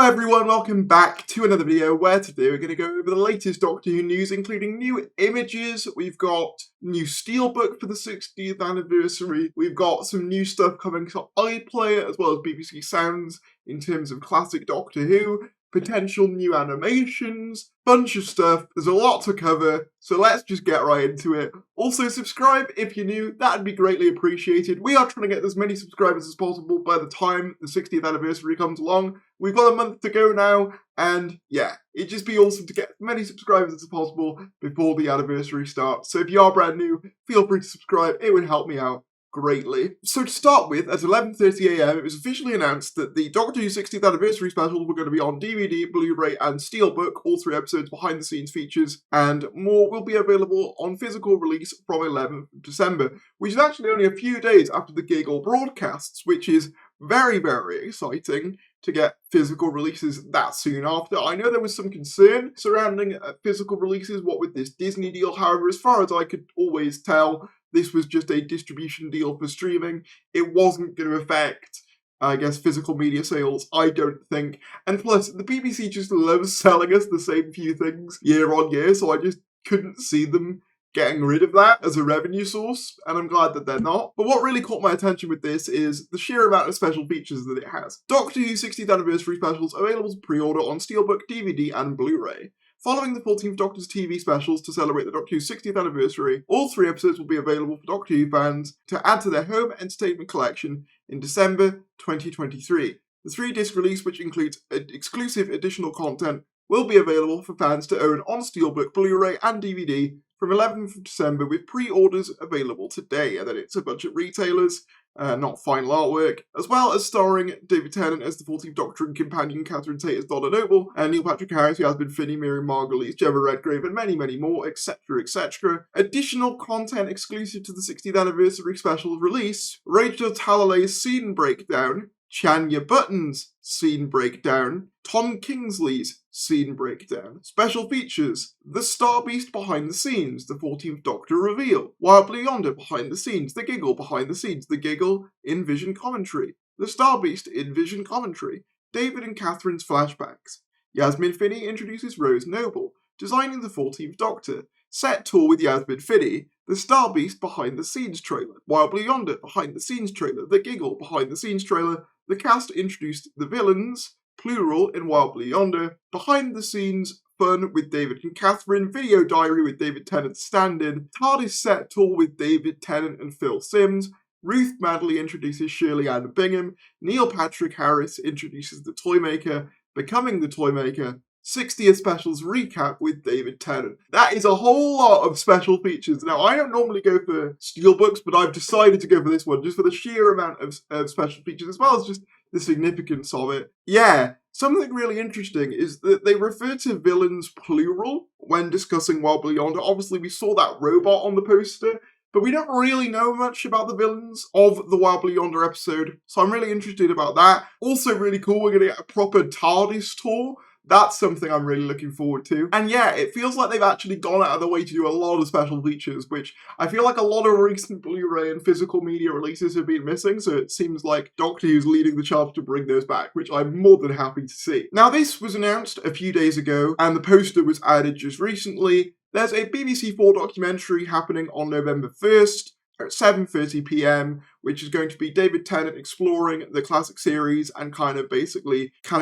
everyone, welcome back to another video where today we're going to go over the latest Doctor Who news, including new images. We've got new steelbook for the 60th anniversary. We've got some new stuff coming to iPlayer as well as BBC Sounds in terms of classic Doctor Who, potential new animations, bunch of stuff. There's a lot to cover, so let's just get right into it. Also, subscribe if you're new, that'd be greatly appreciated. We are trying to get as many subscribers as possible by the time the 60th anniversary comes along. We've got a month to go now, and yeah, it'd just be awesome to get as many subscribers as possible before the anniversary starts. So if you are brand new, feel free to subscribe, it would help me out greatly. So to start with, at 11:30 AM, it was officially announced that the Doctor Who 60th anniversary specials were going to be on DVD, Blu-ray and Steelbook, all 3 episodes behind the scenes features, and more will be available on physical release from 11th of December, which is actually only a few days after the Giggle broadcasts, which is very, very exciting to get physical releases that soon after. I know there was some concern surrounding physical releases, what with this Disney deal. However, as far as I could always tell, this was just a distribution deal for streaming. It wasn't going to affect, I guess, physical media sales, I don't think. And plus, the BBC just loves selling us the same few things year on year, so I just couldn't see them getting rid of that as a revenue source, and I'm glad that they're not. But what really caught my attention with this is the sheer amount of special features that it has. Doctor Who 60th anniversary specials available to pre-order on Steelbook, DVD and Blu-ray. Following the 14th Doctor's TV specials to celebrate the Doctor Who 60th anniversary, all 3 episodes will be available for Doctor Who fans to add to their home entertainment collection in December 2023. The 3-disc release, which includes exclusive additional content, will be available for fans to own on Steelbook, Blu-ray and DVD from 11th of December, with pre-orders available today. And then it's a bunch of retailers, not final artwork, as well as starring David Tennant as the 14th Doctor and companion Catherine Tate as Donna Noble, and Neil Patrick Harris, Yasmin Finney, Miriam Margolyes, Gemma Redgrave, and many, many more, etc., etc. Additional content exclusive to the 60th anniversary special release: Rachel Talalay's scene breakdown, Chanya Button's scene breakdown, Tom Kingsley's scene breakdown. Special features: the Star Beast behind the scenes, the 14th Doctor reveal, Wildly Yonder behind the scenes, the Giggle behind the scenes, the Giggle in Vision commentary, the Star Beast in Vision commentary, David and Catherine's flashbacks. Yasmin Finney introduces Rose Noble, designing the 14th Doctor, set tour with Yasmin Finney, the Star Beast behind the scenes trailer, Wildly Yonder behind the scenes trailer, the Giggle behind the scenes trailer. The cast introduced the villains, plural, in Wildly Yonder, behind the scenes fun with David and Catherine, video diary with David Tennant stand-in, TARDIS set tour with David Tennant and Phil Simms, Ruth Madley introduces Shirley Ann Bingham, Neil Patrick Harris introduces the Toymaker, becoming the Toymaker, 60th specials recap with David Tennant. That is a whole lot of special features. Now, I don't normally go for steelbooks, but I've decided to go for this one just for the sheer amount of special features, as well as just the significance of it. Yeah, something really interesting is that they refer to villains plural when discussing Wildly Yonder. Obviously, we saw that robot on the poster, but we don't really know much about the villains of the Wildly Yonder episode, so I'm really interested about that. Also really cool, we're going to get a proper TARDIS tour. That's something I'm really looking forward to. And yeah, it feels like they've actually gone out of their way to do a lot of special features, which I feel like a lot of recent Blu-ray and physical media releases have been missing, so it seems like Doctor Who's leading the charge to bring those back, which I'm more than happy to see. Now, this was announced a few days ago, and the poster was added just recently. There's a BBC 4 documentary happening on November 1st, at 7:30 PM, which is going to be David Tennant exploring the classic series and kind of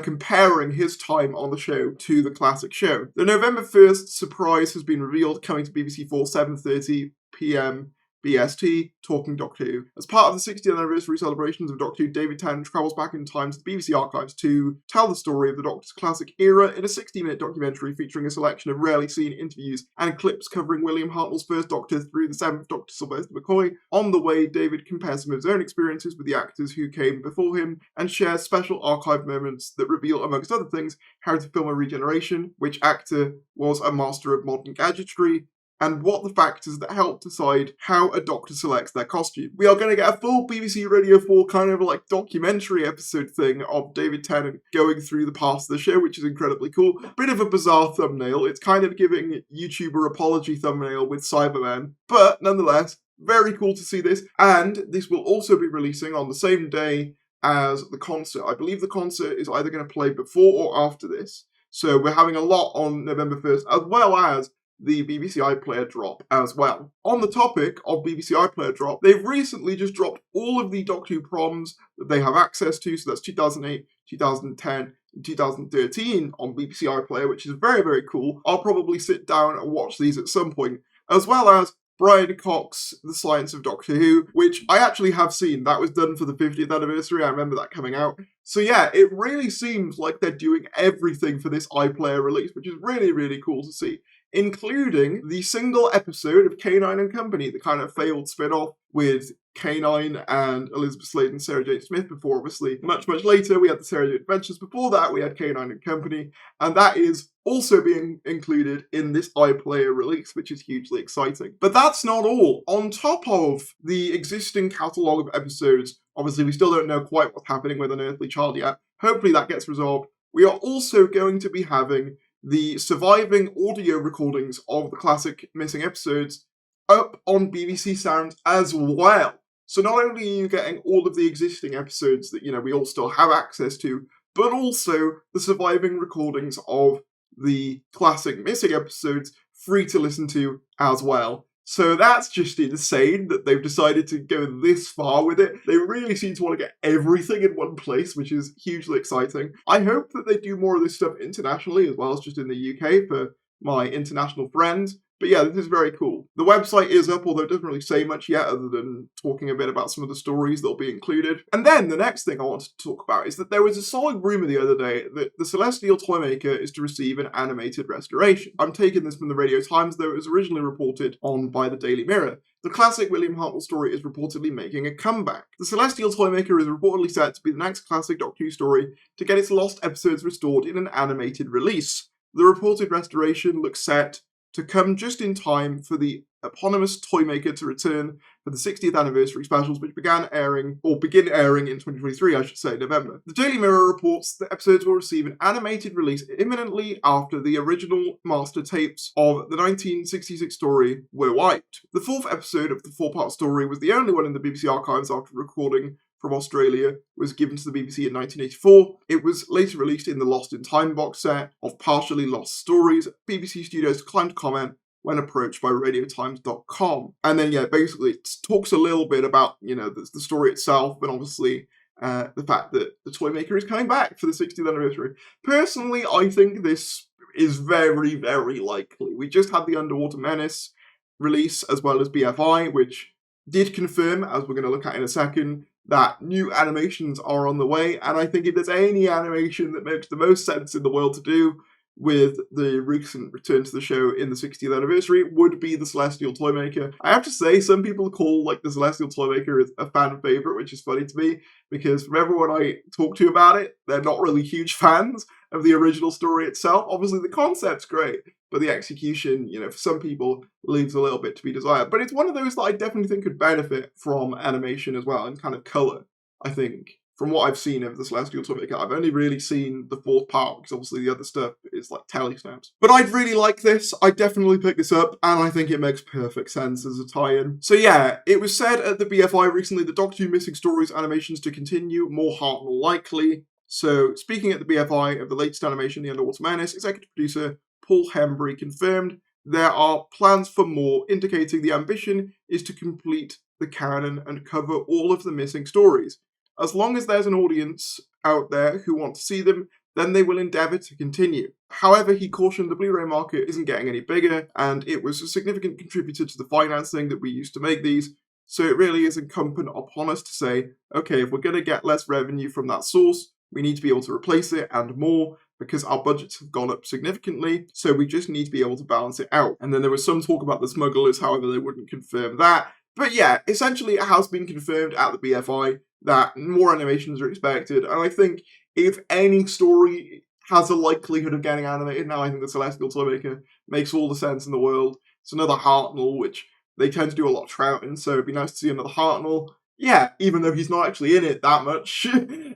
comparing his time on the show to the classic show. The November 1st surprise has been revealed, coming to BBC 4 7:30 PM BST, Talking Doctor Who. As part of the 60th anniversary celebrations of Doctor Who, David Tennant travels back in time to the BBC archives to tell the story of the Doctor's classic era in a 60-minute documentary featuring a selection of rarely seen interviews and clips covering William Hartnell's first Doctor through the 7th Doctor Sylvester McCoy. On the way, David compares some of his own experiences with the actors who came before him and shares special archive moments that reveal, amongst other things, how to film a regeneration, which actor was a master of modern gadgetry, and what the factors that help decide how a Doctor selects their costume. We are going to get a full BBC Radio 4 kind of like documentary episode thing of David Tennant going through the past of the show, which is incredibly cool. Bit of a bizarre thumbnail. It's kind of giving YouTuber apology thumbnail with Cyberman, but nonetheless, very cool to see this. And this will also be releasing on the same day as the concert. I believe the concert is either going to play before or after this. So we're having a lot on November 1st, as well as the BBC iPlayer drop as well. On the topic of BBC iPlayer drop, they've recently just dropped all of the Doctor Who proms that they have access to, so that's 2008, 2010, and 2013 on BBC iPlayer, which is very, very cool. I'll probably sit down and watch these at some point, as well as Brian Cox's The Science of Doctor Who, which I actually have seen. That was done for the 50th anniversary. I remember that coming out. So yeah, it really seems like they're doing everything for this iPlayer release, which is really, really cool to see, including the single episode of K9 and Company, the kind of failed spin-off with K9 and Elizabeth Slade and Sarah Jane Smith before, obviously. Much, much later, we had the Sarah Jane Adventures. Before that, we had K9 and Company, and that is also being included in this iPlayer release, which is hugely exciting. But that's not all. On top of the existing catalogue of episodes, obviously we still don't know quite what's happening with Unearthly Child yet. Hopefully that gets resolved. We are also going to be having the surviving audio recordings of the classic missing episodes up on BBC Sound as well. So not only are you getting all of the existing episodes that, we all still have access to, but also the surviving recordings of the classic missing episodes free to listen to as well. So that's just insane that they've decided to go this far with it. They really seem to want to get everything in one place, which is hugely exciting. I hope that they do more of this stuff internationally as well as just in the UK for my international friends. But yeah, this is very cool. The website is up, although it doesn't really say much yet other than talking a bit about some of the stories that'll be included. And then the next thing I wanted to talk about is that there was a solid rumour the other day that the Celestial Toymaker is to receive an animated restoration. I'm taking this from the Radio Times, though it was originally reported on by the Daily Mirror. The classic William Hartnell story is reportedly making a comeback. The Celestial Toymaker is reportedly set to be the next classic Doctor Who story to get its lost episodes restored in an animated release. The reported restoration looks set to come just in time for the eponymous Toymaker to return for the 60th anniversary specials, which begin airing in 2023, I should say, November. The Daily Mirror reports that episodes will receive an animated release imminently after the original master tapes of the 1966 story were wiped. The fourth episode of the four-part story was the only one in the BBC archives after recording from Australia was given to the BBC in 1984. It was later released in the Lost in Time box set of partially lost stories. BBC Studios declined to comment when approached by radiotimes.com. And then, basically it talks a little bit about, the story itself, but obviously the fact that the Toymaker is coming back for the 60th anniversary. Personally, I think this is very, very likely. We just had the Underwater Menace release as well as BFI, which did confirm, as we're going to look at in a second, that new animations are on the way, and I think if there's any animation that makes the most sense in the world to do with the recent return to the show in the 60th anniversary, it would be the Celestial Toymaker. I have to say, some people call the Celestial Toymaker a fan favourite, which is funny to me, because from everyone I talk to about it, they're not really huge fans of the original story itself. Obviously, the concept's great, but the execution, for some people, leaves a little bit to be desired. But it's one of those that I definitely think could benefit from animation as well, and kind of colour, I think. From what I've seen of the Celestial Toymaker, I've only really seen the fourth part, because obviously the other stuff is telly snaps. But I'd really like this. I'd definitely pick this up, and I think it makes perfect sense as a tie-in. So yeah, it was said at the BFI recently that Doctor Who Missing Stories animations to continue, more Hartnell likely. So, speaking at the BFI of the latest animation, The Underwater Menace, executive producer Paul Hembury confirmed there are plans for more, indicating the ambition is to complete the canon and cover all of the missing stories. As long as there's an audience out there who want to see them, then they will endeavour to continue. However, he cautioned the Blu-ray market isn't getting any bigger, and it was a significant contributor to the financing that we used to make these, so it really is incumbent upon us to say, okay, if we're going to get less revenue from that source, we need to be able to replace it and more, because our budgets have gone up significantly, so we just need to be able to balance it out. And then there was some talk about the smugglers, however, they wouldn't confirm that. But yeah, essentially it has been confirmed at the BFI that more animations are expected, and I think if any story has a likelihood of getting animated now, I think the Celestial Toymaker makes all the sense in the world. It's another Hartnell, which they tend to do a lot of Troughton, so it'd be nice to see another Hartnell. yeah, even though he's not actually in it that much,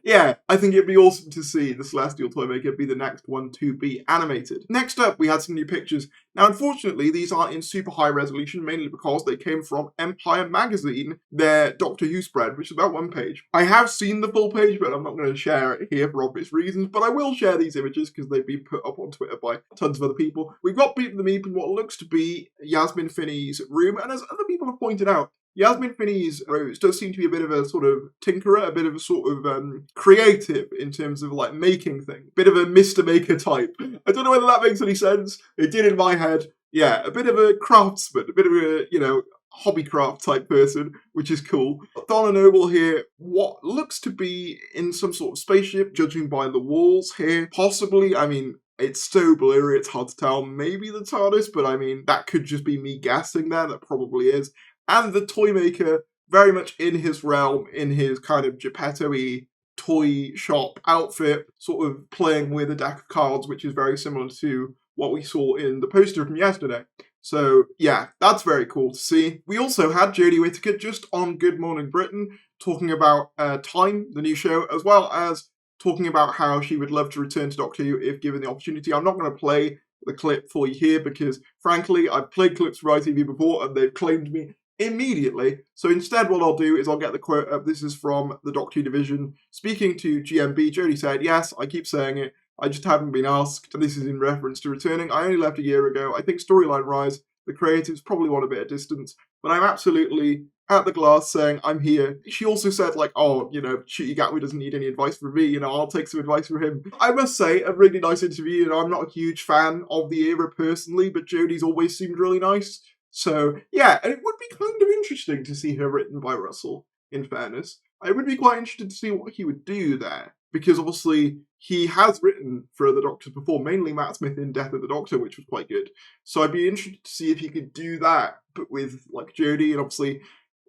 yeah, I think it'd be awesome to see the Celestial Toymaker be the next one to be animated. Next up, we had some new pictures. Now, unfortunately, these aren't in super high resolution, mainly because they came from Empire Magazine, their Doctor Who spread, which is about 1 page. I have seen the full page, but I'm not going to share it here for obvious reasons, but I will share these images because they've been put up on Twitter by tons of other people. We've got Beat the Meep in what looks to be Yasmin Finney's room, and as other people have pointed out, Yasmin Finney's rose does seem to be a bit of a sort of tinkerer, a bit of a sort of creative in terms of like making things. Bit of a Mr. Maker type. I don't know whether that makes any sense. It did in my head. Yeah, a bit of a craftsman, a bit of a, hobbycraft type person, which is cool. Donna Noble here, what looks to be in some sort of spaceship, judging by the walls here. Possibly, I mean, it's so blurry, it's hard to tell. Maybe the TARDIS, but I mean, that could just be me guessing there. That probably is. And the Toymaker, very much in his realm, in his kind of Geppetto-y toy shop outfit, sort of playing with a deck of cards, which is very similar to what we saw in the poster from yesterday. So, yeah, that's very cool to see. We also had Jodie Whittaker just on Good Morning Britain talking about Time, the new show, as well as talking about how she would love to return to Doctor Who if given the opportunity. I'm not going to play the clip for you here because, frankly, I've played clips for ITV before and they've claimed me immediately. So instead what I'll do is I'll get the quote up. This is from the Doctor Who division. Speaking to GMB, Jodie said, "Yes, I keep saying it. I just haven't been asked." And this is in reference to returning. "I only left a year ago. I think storyline rise, the creatives probably want a bit of distance, but I'm absolutely at the glass saying I'm here." She also said like, "Oh, Ncuti Gatwa doesn't need any advice from me, I'll take some advice from him." I must say, a really nice interview. I'm not a huge fan of the era personally, but Jodie's always seemed really nice. So, yeah, and it would be kind of interesting to see her written by Russell, in fairness. I would be quite interested to see what he would do there, because obviously he has written for other Doctors before, mainly Matt Smith in Death of the Doctor, which was quite good. So I'd be interested to see if he could do that, but with, like, Jodie, and obviously,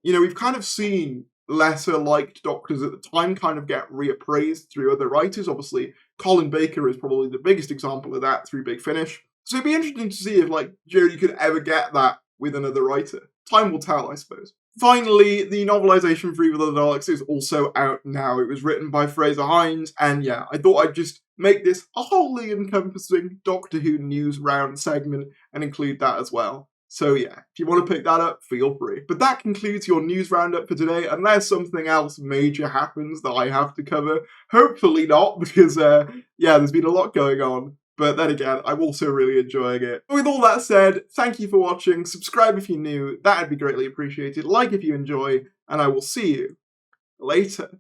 we've kind of seen lesser liked Doctors at the time kind of get reappraised through other writers. Obviously, Colin Baker is probably the biggest example of that through Big Finish. So it'd be interesting to see if, like, Jodie could ever get that with another writer. Time will tell, I suppose. Finally, the novelisation for Evil of the Daleks is also out now. It was written by Fraser Hines, and yeah, I thought I'd just make this a wholly encompassing Doctor Who news round segment and include that as well. So yeah, if you want to pick that up, feel free. But that concludes your news roundup for today, unless something else major happens that I have to cover. Hopefully not, because there's been a lot going on. But then again, I'm also really enjoying it. With all that said, thank you for watching, subscribe if you're new, that'd be greatly appreciated, like if you enjoy, and I will see you later.